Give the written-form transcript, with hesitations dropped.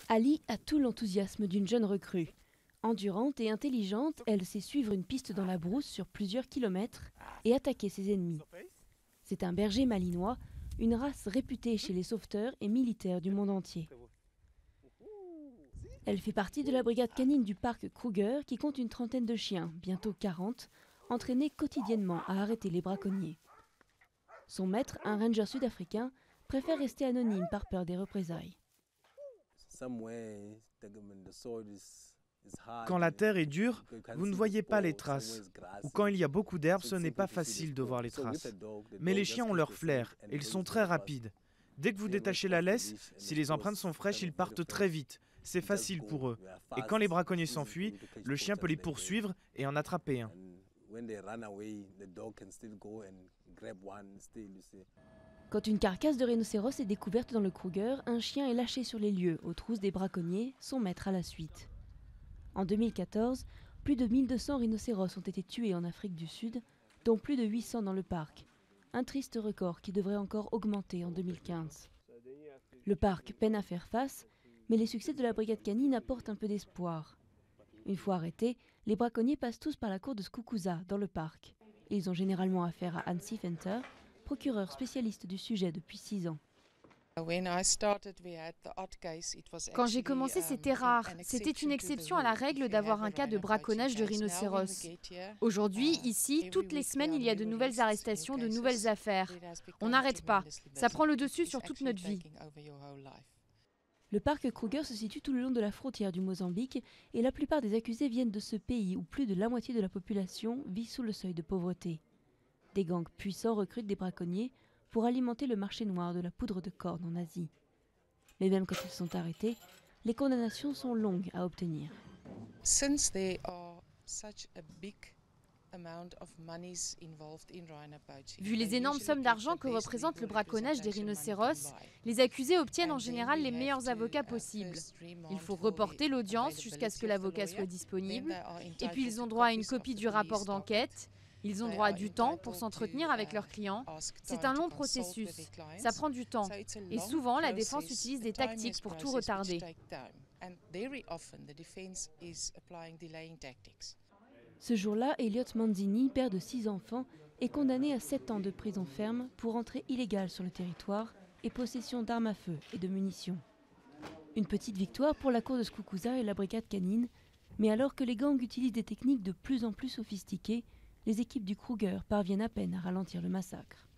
Ali a tout l'enthousiasme d'une jeune recrue. Endurante et intelligente, elle sait suivre une piste dans la brousse sur plusieurs kilomètres et attaquer ses ennemis. C'est un berger malinois, une race réputée chez les sauveteurs et militaires du monde entier. Elle fait partie de la brigade canine du parc Kruger qui compte une trentaine de chiens, bientôt 40, entraînés quotidiennement à arrêter les braconniers. Son maître, un ranger sud-africain, préfère rester anonyme par peur des représailles. Quand la terre est dure, vous ne voyez pas les traces. Ou quand il y a beaucoup d'herbe, ce n'est pas facile de voir les traces. Mais les chiens ont leur flair et ils sont très rapides. Dès que vous détachez la laisse, si les empreintes sont fraîches, ils partent très vite. C'est facile pour eux. Et quand les braconniers s'enfuient, le chien peut les poursuivre et en attraper un. Quand une carcasse de rhinocéros est découverte dans le Kruger, un chien est lâché sur les lieux, aux trousses des braconniers, son maître à la suite. En 2014, plus de 1200 rhinocéros ont été tués en Afrique du Sud, dont plus de 800 dans le parc. Un triste record qui devrait encore augmenter en 2015. Le parc peine à faire face, mais les succès de la brigade canine apportent un peu d'espoir. Une fois arrêtés, les braconniers passent tous par la cour de Skukuza, dans le parc. Ils ont généralement affaire à Hansi Venter, procureur spécialiste du sujet depuis 6 ans. Quand j'ai commencé, c'était rare. C'était une exception à la règle d'avoir un cas de braconnage de rhinocéros. Aujourd'hui, ici, toutes les semaines, il y a de nouvelles arrestations, de nouvelles affaires. On n'arrête pas. Ça prend le dessus sur toute notre vie. Le parc Kruger se situe tout le long de la frontière du Mozambique et la plupart des accusés viennent de ce pays où plus de la moitié de la population vit sous le seuil de pauvreté. Des gangs puissants recrutent des braconniers pour alimenter le marché noir de la poudre de corne en Asie. Mais même quand ils sont arrêtés, les condamnations sont longues à obtenir. Vu les énormes sommes d'argent que représente le braconnage des rhinocéros, les accusés obtiennent en général les meilleurs avocats possibles. Il faut reporter l'audience jusqu'à ce que l'avocat soit disponible, et puis ils ont droit à une copie du rapport d'enquête. Ils ont droit à du temps pour s'entretenir avec leurs clients. C'est un long processus. Ça prend du temps. Et souvent, la défense utilise des tactiques pour tout retarder. Ce jour-là, Elliot Manzini, père de 6 enfants, est condamné à 7 ans de prison ferme pour entrée illégale sur le territoire et possession d'armes à feu et de munitions. Une petite victoire pour la cour de Skukuza et la brigade canine, mais alors que les gangs utilisent des techniques de plus en plus sophistiquées, les équipes du Kruger parviennent à peine à ralentir le massacre.